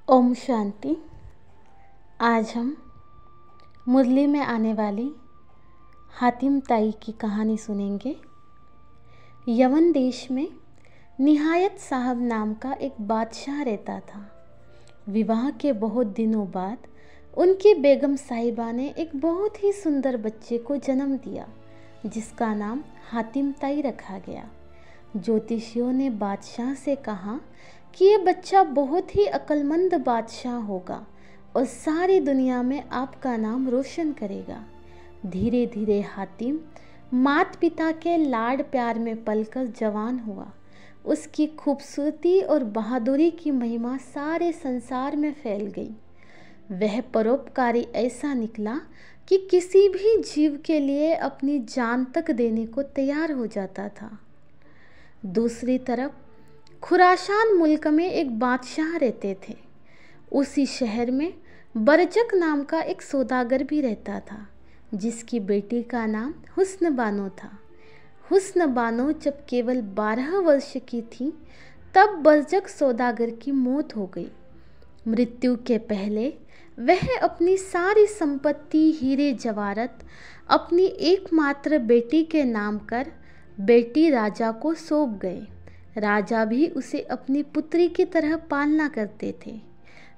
ओम शांति। आज हम मुरली में आने वाली हातिम ताई की कहानी सुनेंगे। यमन देश में निहायत साहब नाम का एक बादशाह रहता था। विवाह के बहुत दिनों बाद उनकी बेगम साहिबा ने एक बहुत ही सुंदर बच्चे को जन्म दिया, जिसका नाम हातिम ताई रखा गया। ज्योतिषियों ने बादशाह से कहा कि ये बच्चा बहुत ही अक्लमंद बादशाह होगा और सारी दुनिया में आपका नाम रोशन करेगा। धीरे धीरे हातिम माता पिता के लाड प्यार में पलकर जवान हुआ। उसकी खूबसूरती और बहादुरी की महिमा सारे संसार में फैल गई। वह परोपकारी ऐसा निकला कि किसी भी जीव के लिए अपनी जान तक देने को तैयार हो जाता था। दूसरी तरफ खुरासान मुल्क में एक बादशाह रहते थे। उसी शहर में बरजक नाम का एक सौदागर भी रहता था, जिसकी बेटी का नाम हुस्न बानो था। हुस्न बानो जब केवल 12 वर्ष की थी, तब बरजक सौदागर की मौत हो गई। मृत्यु के पहले वह अपनी सारी संपत्ति, हीरे जवाहरत अपनी एकमात्र बेटी के नाम कर बेटी राजा को सौंप गए। राजा भी उसे अपनी पुत्री की तरह पालना करते थे।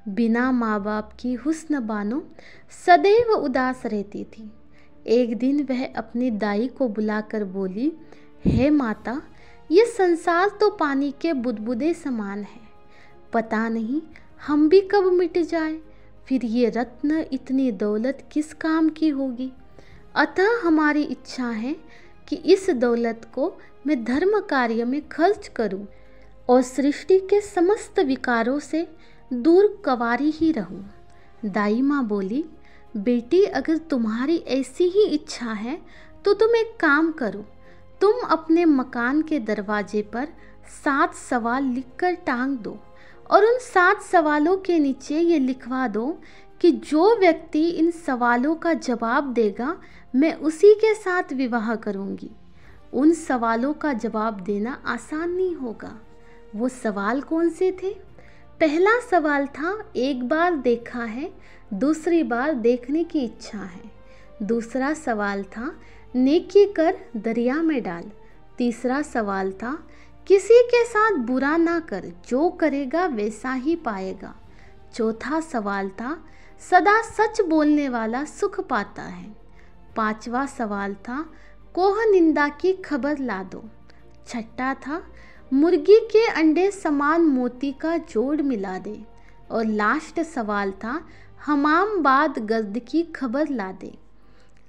बिना माँ बाप की हुस्न बानो सदैव उदास रहती थी। एक दिन वह अपनी दाई को बुलाकर बोली, हे माता, ये संसार तो पानी के बुदबुदे समान है। पता नहीं हम भी कब मिट जाए, फिर ये रत्न, इतनी दौलत किस काम की होगी। अतः हमारी इच्छा है कि इस दौलत को मैं धर्म कार्य में खर्च करूं और सृष्टि के समस्त विकारों से दूर कवारी ही रहूं। दाई माँ बोली, बेटी, अगर तुम्हारी ऐसी ही इच्छा है तो तुम एक काम करो। तुम अपने मकान के दरवाजे पर 7 सवाल लिखकर टांग दो और उन 7 सवालों के नीचे ये लिखवा दो कि जो व्यक्ति इन सवालों का जवाब देगा, मैं उसी के साथ विवाह करूंगी। उन सवालों का जवाब देना आसान नहीं होगा। वो सवाल कौन से थे? पहला सवाल था, एक बार देखा है, दूसरी बार देखने की इच्छा है। दूसरा सवाल था, नेकी कर दरिया में डाल। तीसरा सवाल था, किसी के साथ बुरा ना कर, जो करेगा वैसा ही पाएगा। चौथा सवाल था, सदा सच बोलने वाला सुख पाता है। पांचवा सवाल था, कोह निंदा की खबर ला दो। छठा था, मुर्गी के अंडे समान मोती का जोड़ मिला दे। और लास्ट सवाल था, हमाम बाद गर्द की खबर ला दे।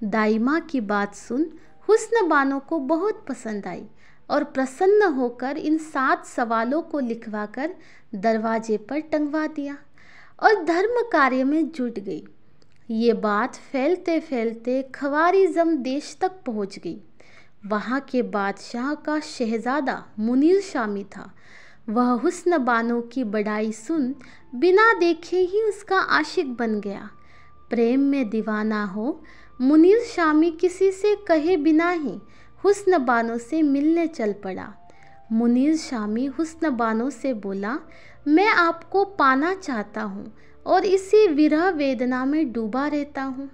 दाइमा की बात सुन हुस्न बानो को बहुत पसंद आई और प्रसन्न होकर इन 7 सवालों को लिखवाकर दरवाजे पर टंगवा दिया और धर्म कार्य में जुट गई। ये बात फैलते फैलते खवारिज़म देश तक पहुंच गई। वहाँ के बादशाह का शहजादा मुनीर शामी था। वह हुस्न बानो की बड़ाई सुन बिना देखे ही उसका आशिक बन गया। प्रेम में दीवाना हो मुनीर शामी किसी से कहे बिना ही हुस्न बानो से मिलने चल पड़ा। मुनीर शामी हुस्न बानो से बोला, मैं आपको पाना चाहता हूँ और इसी विरह वेदना में डूबा रहता हूँ।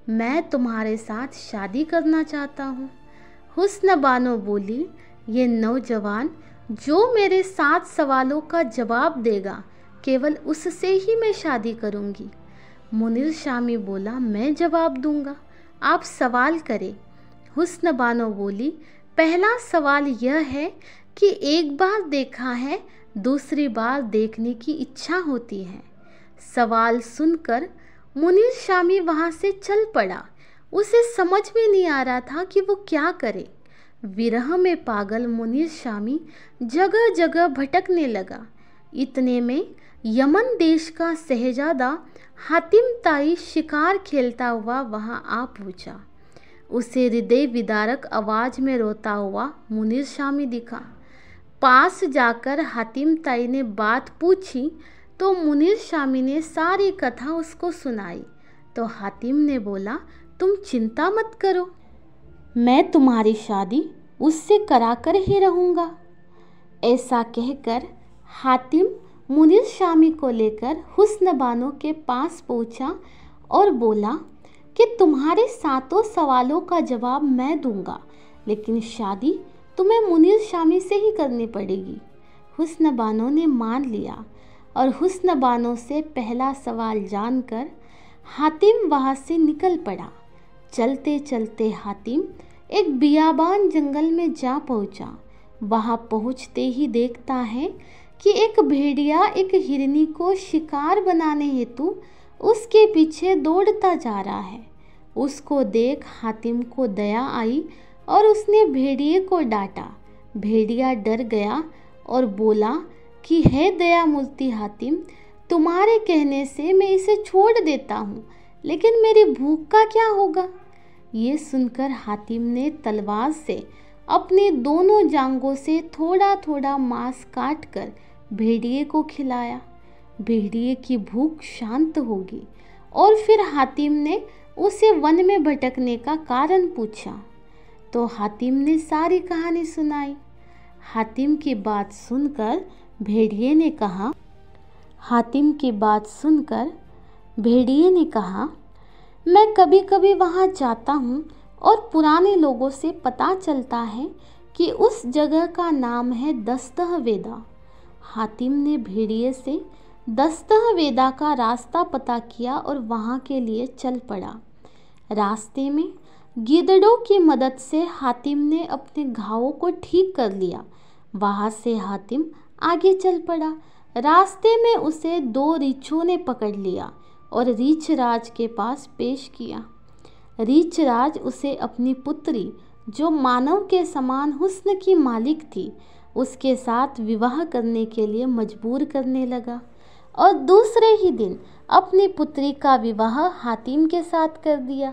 मैं तुम्हारे साथ शादी करना चाहता हूँ। हुस्न बानो बोली, ये नौजवान जो मेरे 7 सवालों का जवाब देगा, केवल उससे ही मैं शादी करूँगी। मुनीर शामी बोला, मैं जवाब दूंगा, आप सवाल करें। हुस्न बानो बोली, पहला सवाल यह है कि एक बार देखा है, दूसरी बार देखने की इच्छा होती है। सवाल सुनकर मुनीर शामी वहाँ से चल पड़ा। उसे समझ में नहीं आ रहा था कि वो क्या करे। विरह में पागल मुनीर शामी जगह जगह भटकने लगा। इतने में यमन देश का शहजादा हातिम ताई शिकार खेलता हुआ वहाँ आ पहुँचा। उसे हृदय विदारक आवाज़ में रोता हुआ मुनीर शामी दिखा। पास जाकर हातिम ताई ने बात पूछी तो मुनीर शामी ने सारी कथा उसको सुनाई। तो हातिम ने बोला, तुम चिंता मत करो, मैं तुम्हारी शादी उससे कराकर ही रहूँगा। ऐसा कहकर हातिम मुनीर शामी को लेकर हुस्न बानो के पास पहुंचा और बोला कि तुम्हारे सातों सवालों का जवाब मैं दूंगा, लेकिन शादी तुम्हें मुनीर शामी से ही करनी पड़ेगी। हुस्न बानो ने मान लिया और हुस्न बानो से पहला सवाल जानकर हातिम वहाँ से निकल पड़ा। चलते चलते हातिम एक बियाबान जंगल में जा पहुँचा। वहाँ पहुँचते ही देखता है कि एक भेड़िया एक हिरनी को शिकार बनाने हेतु उसके पीछे दौड़ता जा रहा है। उसको देख हातिम को दया आई और उसने भेड़िए को डांटा। भेड़िया डर गया और बोला कि हे दयामूर्ति हातिम, तुम्हारे कहने से मैं इसे छोड़ देता हूँ, लेकिन मेरी भूख का क्या होगा। ये सुनकर हातिम ने तलवार से अपने दोनों जांघों से थोड़ा थोड़ा मांस काट कर भेड़िए को खिलाया। भेड़िए की भूख शांत होगी और फिर हातिम ने उसे वन में भटकने का कारण पूछा तो हातिम ने सारी कहानी सुनाई। हातिम की बात सुनकर भेड़िए ने कहा, मैं कभी कभी वहाँ जाता हूँ और पुराने लोगों से पता चलता है कि उस जगह का नाम है दस्तह वेदा। हातिम ने भेड़िए से दस्तह वेदा का रास्ता पता किया और वहाँ के लिए चल पड़ा। रास्ते में गिद्धड़ों की मदद से हातिम ने अपने घावों को ठीक कर लिया। वहाँ से हातिम आगे चल पड़ा। रास्ते में उसे 2 रीछों ने पकड़ लिया और रीछराज के पास पेश किया। रीछराज उसे अपनी पुत्री, जो मानव के समान हुस्न की मालिक थी, उसके साथ विवाह करने के लिए मजबूर करने लगा और दूसरे ही दिन अपनी पुत्री का विवाह हातिम के साथ कर दिया।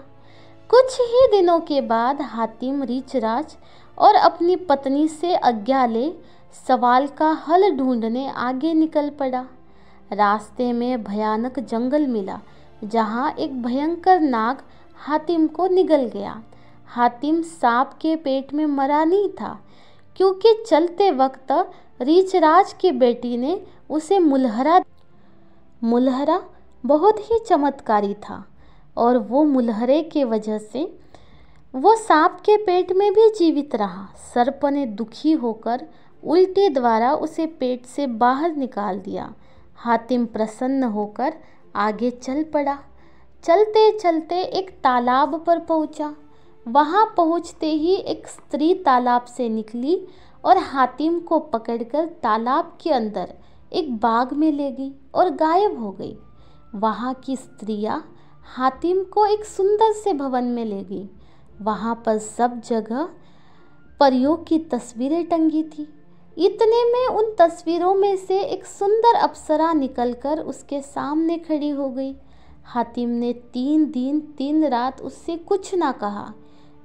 कुछ ही दिनों के बाद हातिम रीछराज और अपनी पत्नी से आज्ञा ले सवाल का हल ढूंढने आगे निकल पड़ा। रास्ते में भयानक जंगल मिला, जहाँ एक भयंकर नाग हातिम को निगल गया। हातिम सांप के पेट में मरा नहीं था, क्योंकि चलते वक्त रीछराज की बेटी ने उसे मुलहरा बहुत ही चमत्कारी था और वो मुलहरे के वजह से वो सांप के पेट में भी जीवित रहा। सर्प ने दुखी होकर उल्टी द्वारा उसे पेट से बाहर निकाल दिया। हातिम प्रसन्न होकर आगे चल पड़ा। चलते चलते एक तालाब पर पहुंचा। वहां पहुंचते ही एक स्त्री तालाब से निकली और हातिम को पकड़कर तालाब के अंदर एक बाग में ले गई और गायब हो गई। वहां की स्त्रियां हातिम को एक सुंदर से भवन में ले गई। वहां पर सब जगह परियों की तस्वीरें टंगी थी। इतने में उन तस्वीरों में से एक सुंदर अप्सरा निकलकर उसके सामने खड़ी हो गई। हातिम ने 3 दिन 3 रात उससे कुछ ना कहा।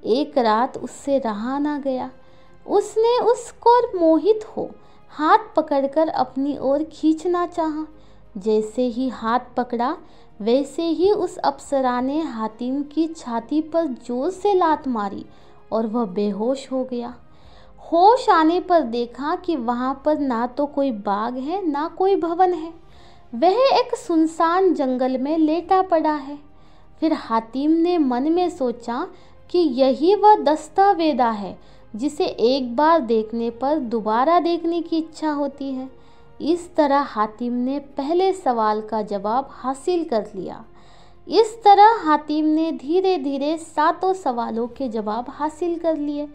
एक रात उससे रहा ना गया। उसने उसको मोहित हो हाथ पकड़कर अपनी ओर खींचना चाहा। जैसे ही हाथ पकड़ा, वैसे ही उस अप्सरा ने हातिम की छाती पर जोर से लात मारी और वह बेहोश हो गया। होश आने पर देखा कि वहाँ पर ना तो कोई बाग है ना कोई भवन है। वह एक सुनसान जंगल में लेटा पड़ा है। फिर हातिम ने मन में सोचा कि यही वह दस्तावेदा है जिसे एक बार देखने पर दोबारा देखने की इच्छा होती है। इस तरह हातिम ने पहले सवाल का जवाब हासिल कर लिया। इस तरह हातिम ने धीरे धीरे 7 सवालों के जवाब हासिल कर लिए।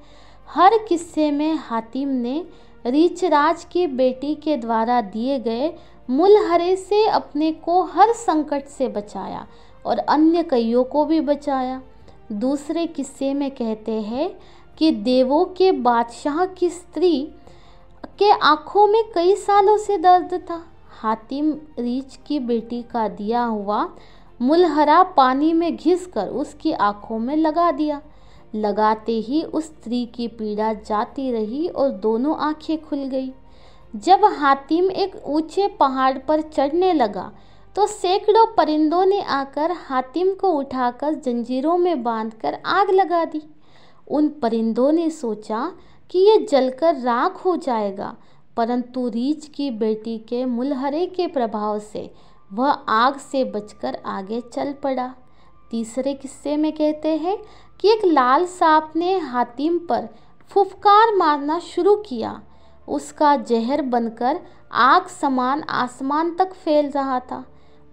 हर किस्से में हातिम ने रीछराज की बेटी के द्वारा दिए गए मुलहरे से अपने को हर संकट से बचाया और अन्य कईयों को भी बचाया। दूसरे किस्से में कहते हैं कि देवों के बादशाह की स्त्री के आँखों में कई सालों से दर्द था। हातिम रीछ की बेटी का दिया हुआ मुलहरा पानी में घिसकर उसकी आँखों में लगा दिया। लगाते ही उस स्त्री की पीड़ा जाती रही और दोनों आंखें खुल गई। जब हातिम एक ऊंचे पहाड़ पर चढ़ने लगा तो सैकड़ों परिंदों ने आकर हातिम को उठाकर जंजीरों में बांधकर आग लगा दी। उन परिंदों ने सोचा कि ये जलकर राख हो जाएगा, परंतु रीछ की बेटी के मुलहरे के प्रभाव से वह आग से बचकर आगे चल पड़ा। तीसरे किस्से में कहते हैं कि एक लाल सांप ने हातिम पर फुफकार मारना शुरू किया। उसका जहर बनकर आग समान आसमान तक फैल रहा था।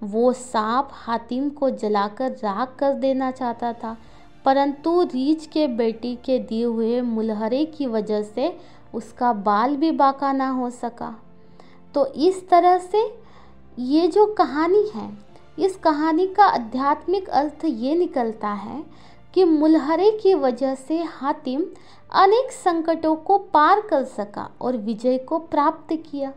वो सांप हातिम को जलाकर राख कर देना चाहता था, परंतु रीछ के बेटी के दिए हुए मुलहरे की वजह से उसका बाल भी बाका ना हो सका। तो इस तरह से ये जो कहानी है, इस कहानी का आध्यात्मिक अर्थ ये निकलता है कि मुलहरे की वजह से हातिम अनेक संकटों को पार कर सका और विजय को प्राप्त किया।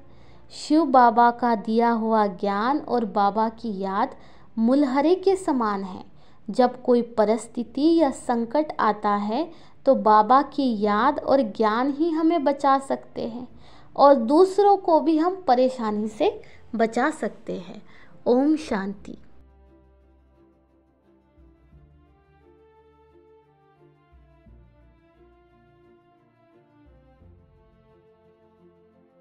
शिव बाबा का दिया हुआ ज्ञान और बाबा की याद मुलहरे के समान है। जब कोई परिस्थिति या संकट आता है तो बाबा की याद और ज्ञान ही हमें बचा सकते हैं और दूसरों को भी हम परेशानी से बचा सकते हैं। ओम शांति।